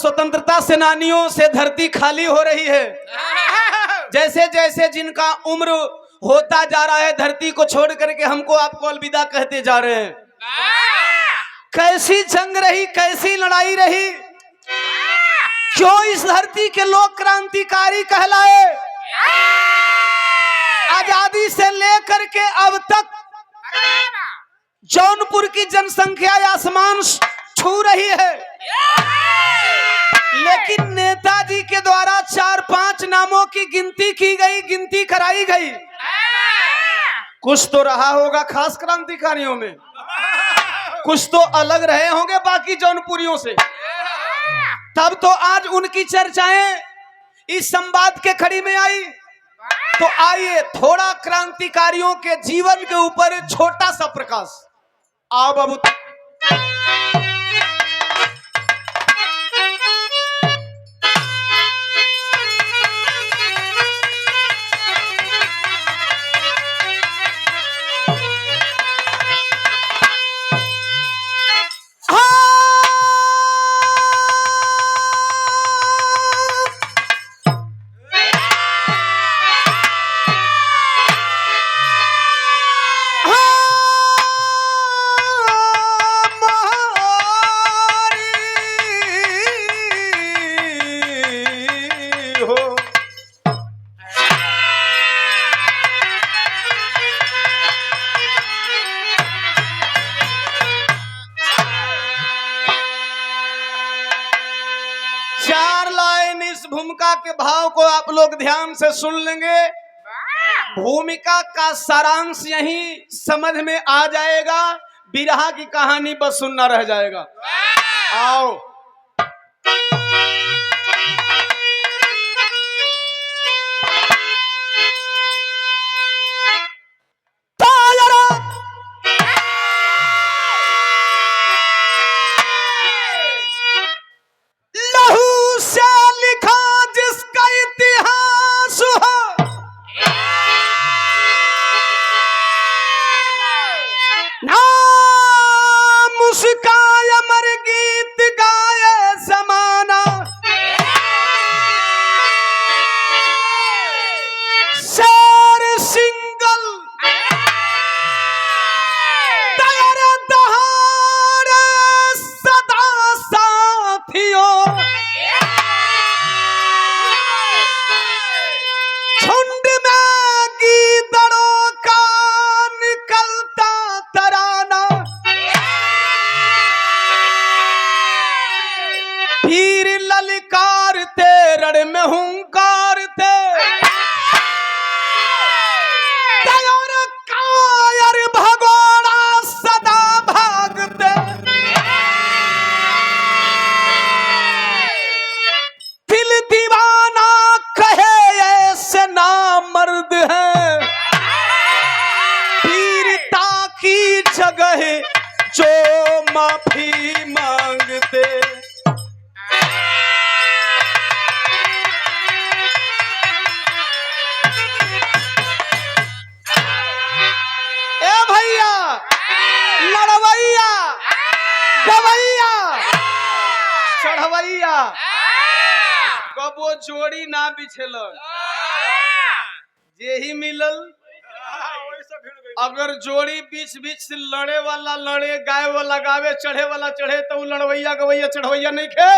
स्वतंत्रता सेनानियों से धरती खाली हो रही है। जैसे जैसे जिनका उम्र होता जा रहा है, धरती को छोड़ करके हमको आपको अलविदा कहते जा रहे हैं। कैसी जंग रही, कैसी लड़ाई रही, क्यों इस धरती के लोग क्रांतिकारी कहलाए। आजादी से लेकर के अब तक जौनपुर की जनसंख्या आसमान छू रही है, लेकिन नेताजी के द्वारा 4-5 नामों की गिनती की गई, गिनती कराई गई। कुछ तो रहा होगा खास क्रांतिकारियों में, कुछ तो अलग रहे होंगे बाकी जौनपुरियों से, तब तो आज उनकी चर्चाएं इस संवाद के खड़ी में आई। तो आइए थोड़ा क्रांतिकारियों के जीवन के ऊपर छोटा सा प्रकाश। आओ बाबू। भूमिका के भाव को आप लोग ध्यान से सुन लेंगे। भूमिका का सारांश यही समझ में आ जाएगा, बिरहा की कहानी बस सुनना रह जाएगा। आओ। में हुंकारते कायर कायर भगोड़ा सदा भागते दिल दीवाना कहे ऐसे ना मर्द है वीरता की जगह जो माफी मांगते। चढ़वैया कब वो जोड़ी ना बिछलन जे ही मिलल। अगर जोड़ी बीच बीच से लड़े वाला लड़े, गाय वाला गावे, चढ़े वाला चढ़े, तो लड़वैया गवैया चढ़वैया नहीं खे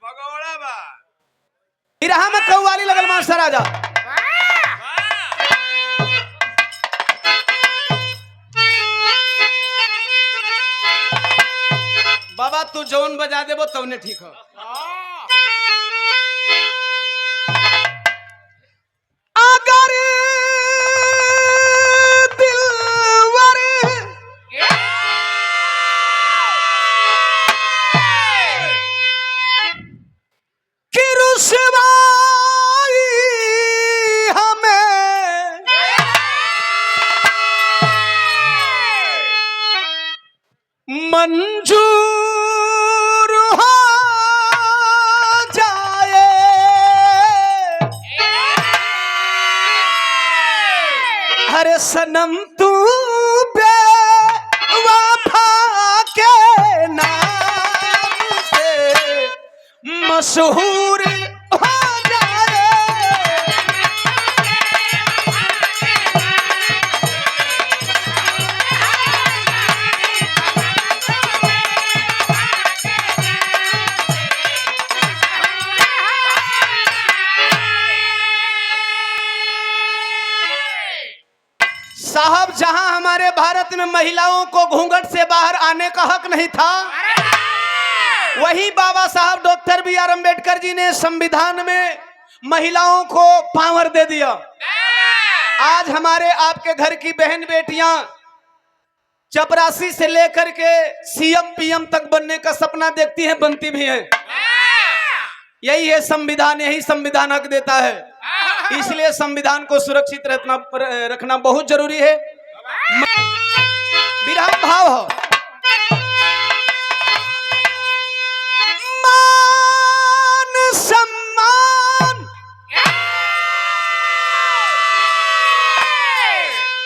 भगौड़ा बा। बिरहा में कव्वाली लगल मास्टर राजा। बाबा तू जौन बजा देबो तवने ठीक हो। अगर दिलवर की रुसवाई हमें मंजूर सनम तू बेवफा के नाम से मशहूर हो जाए। साहब, जहां हमारे भारत में महिलाओं को घूंघट से बाहर आने का हक नहीं था, वही बाबा साहब डॉक्टर बी.आर. अम्बेडकर जी ने संविधान में महिलाओं को पावर दे दिया। आज हमारे आपके घर की बहन बेटियां चपरासी से लेकर के सीएम पीएम तक बनने का सपना देखती हैं, बनती भी हैं। यही है संविधान, यही संविधान हक देता है। इसलिए संविधान को सुरक्षित रखना बहुत जरूरी है। विराम भाव हो। मान सम्मान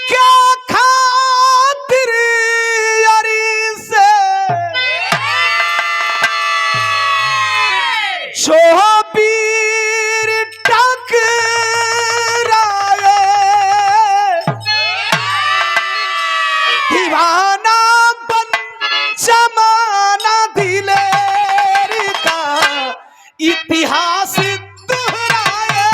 क्या खातिर यारी से शोबीर टकराए, दीवाना बन जमाना दिलेर का इतिहास दोहराए।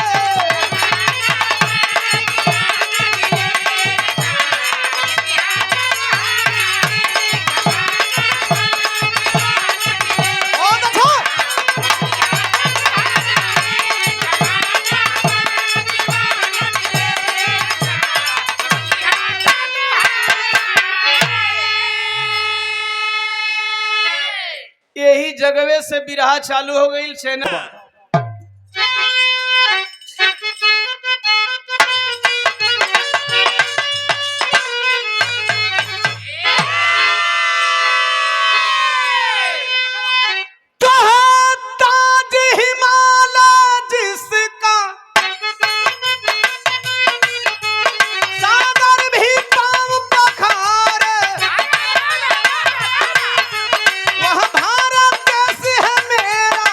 और देखो, यही जगवे से बिरहा चालू हो गई चैनल। तो है ताज हिमालय जिसका सागर भी पाँव पखारे, वह भारत देश है मेरा,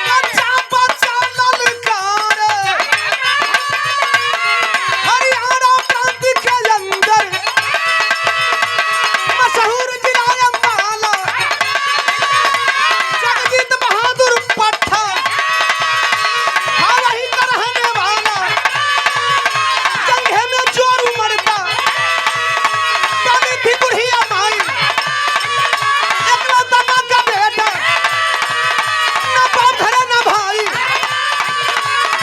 बच्चा बच्चा ललकारे। हरियाणा प्रांत के अंदर मशहूर जिला अम्बाला, जगजीत बहादुर पट्टा हाँ वही का रहने वाला, जंगे में जोर उमड़ता बनी थी बुढ़िया माई, एकलौता माँ का बेटा, न बाप घरे न भाई।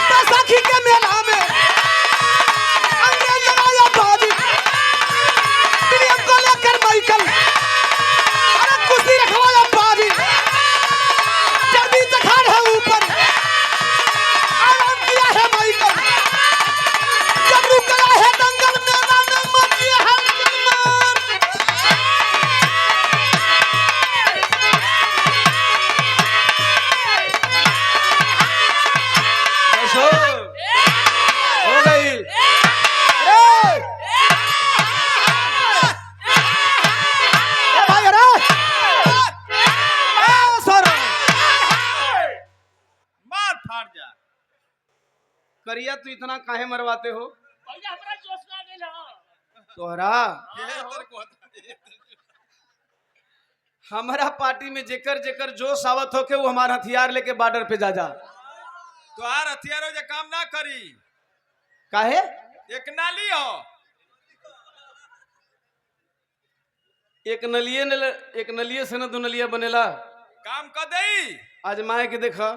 बैसाखी के मेला में अंग्रेज लगाया बाजी, विलियम को लेकर माइकल, अरे कुश्ती रखवाया बाजी, चर्बी चखाड़ है ऊपर, आराम किया है माइकल, जबरू करा है दंगल, मैदान में मच गया है जन्नत। बस हो गई। भाई अरे सर मार फाड़ जा। करिया, तू इतना काहे मरवाते हो भैया हमरा जोश ना गेल ह। तोहरा? हमारा पार्टी में जेकर जेकर जोश आवत हो के वो हमारा हथियार लेके बॉर्डर पे जा। तोहार हथियारों जे काम ना करी, काहे? एक नाली हो, एक नलिये से न दो नलिया बनेला। काम कर दई। आजमाए के देखा।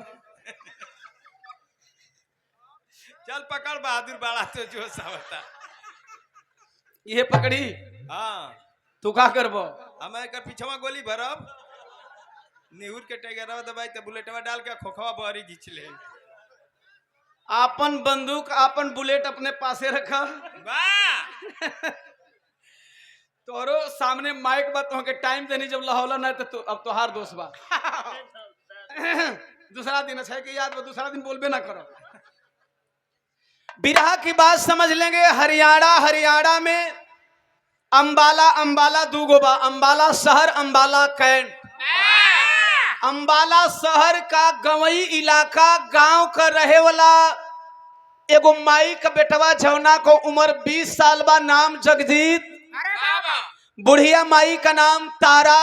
चल पकड़ बहादुर बाड़ा, तो जो सावता। ये पकड़ी हाँ, तू का करबो? हमें कर पीछवा गोली भरब, निहुर के टेगरवा दबाई तो बुलेटवा डाल के खोखवा बहरी घींच ले। आपन बंदूक आपन बुलेट अपने पासे रखा। वाह, तोरो सामने माइक बा, तो के टाइम देनी जब लहौला ना तो अब तोहार दोस्त बा। दूसरा दिन अच्छा है कि याद, दूसरा दिन बोलबे ना करो। बिरहा की बात समझ लेंगे। हरियाणा में अंबाला दू गो बा, अंबाला शहर, अंबाला कैंट। अंबाला शहर का गवई इलाका गांव का रहे वाला एगो माई का बेटवा जौना को उम्र 20 साल बा, नाम जगजीत। बुढ़िया माई का नाम तारा।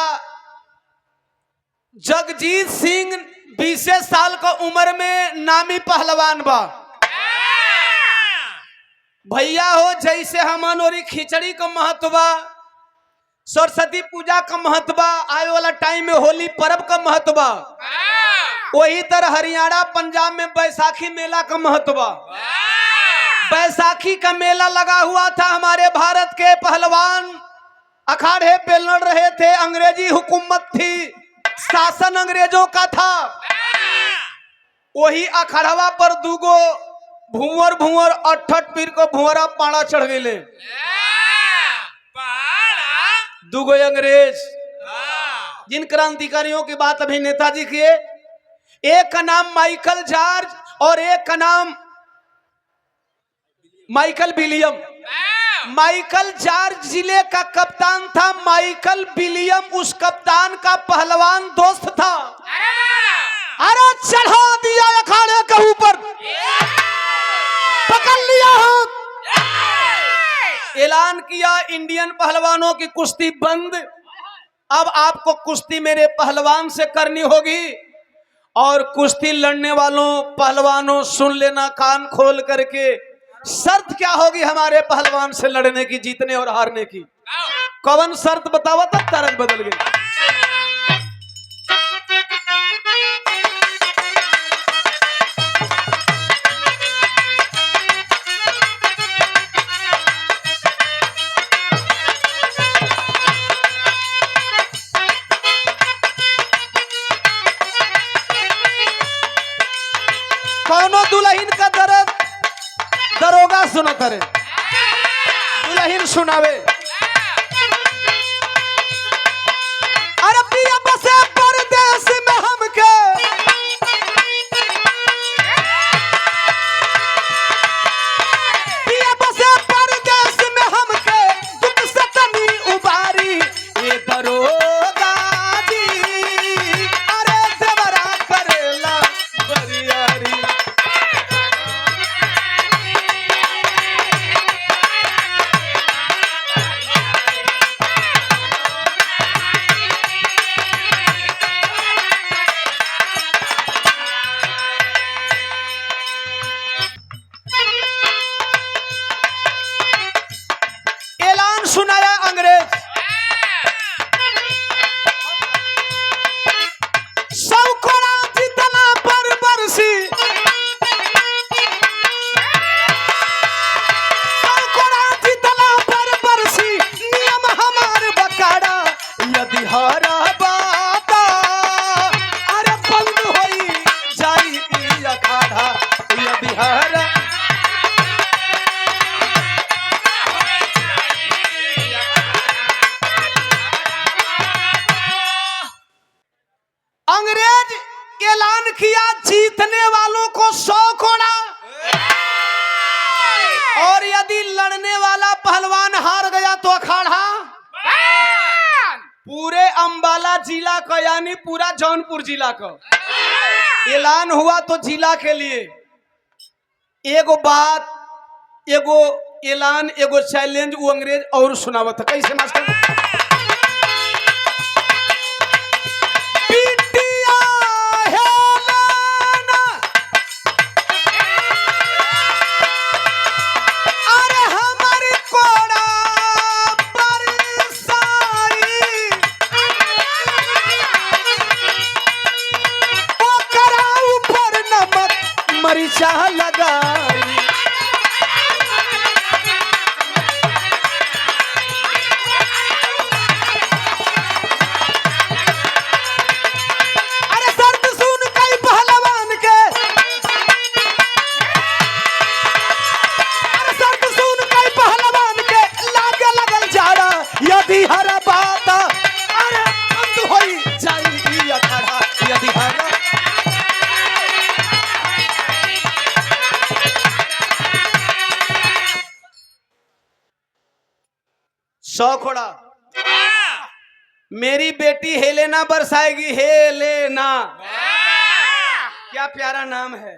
जगजीत सिंह 20 साल का उम्र में नामी पहलवान बा। भैया हो जैसे हमन और खिचड़ी का महत्व बा, सरस्वती पूजा का महत्व बा, आए वाला टाइम में होली पर्व का महत्व बा, वही तरह हरियाणा पंजाब में बैसाखी मेला का महत्व बा। बैसाखी का मेला लगा हुआ था। हमारे भारत के पहलवान अखाड़े पे लड़ रहे थे। अंग्रेजी हुकूमत थी, शासन अंग्रेजों का था। वही अखाड़वा पर दूगो भूवर 68 पीर को भुवरा पाड़ा चढ़ गए। दूगो अंग्रेज, जिन क्रांतिकारियों की बात अभी नेताजी किए, एक का नाम माइकल जॉर्ज और एक का नाम माइकल विलियम। माइकल जॉर्ज जिले का कप्तान था, माइकल विलियम उस कप्तान का पहलवान दोस्त था। अरे चढ़ा दिया अखाड़े के ऊपर, पकड़ लिया हाथ, ऐलान किया इंडियन पहलवानों की कुश्ती बंद। अब आपको कुश्ती मेरे पहलवान से करनी होगी। और कुश्ती लड़ने वालों पहलवानों सुन लेना कान खोल करके, शर्त क्या होगी हमारे पहलवान से लड़ने की, जीतने और हारने की। कौन शर्त बतावा, तब तरज बदल गई। कौनो दुल्हन का दर्द दरोगा सुनो करे, दुल्हन सुनावे। अरे पिया बसे परदेश में हमके, पिया बसे परदेश में हमके, दुख से तनी उबारी ये दरोगा जी। अरे देवरा करेला बरियारी। ऐलान सुनाया अंग्रेज, सौकोड़ा जितना पर बरसी, सौकोड़ा जितना पर बरसी, नियम हमार बकाड़ा यदि हरा बाता। अरे बंद होई जाई ई अखाड़ा यदि हरा। अंग्रेज ऐलान किया जीतने वालों को 100 कोड़ा, और यदि लड़ने वाला पहलवान हार गया तो अखाड़ा। पूरे अंबाला जिला का यानी पूरा जौनपुर जिला का ऐलान हुआ। तो जिला के लिए एगो बात, एगो ऐलान, एगो चैलेंज वो अंग्रेज और सुनावत था। कैसे मास्टर? मरीचा लगाई, अरे शर्त सुन कई पहलवान के, अरे शर्त सुन कई पहलवान के, लागे लगल जाड़ा यदि हरा बात। अरे बंद होई जाई अखाड़ा यदि हरा। सौ खोड़ा मेरी बेटी हेलेना बरसाएगी। हेलेना, क्या प्यारा नाम है।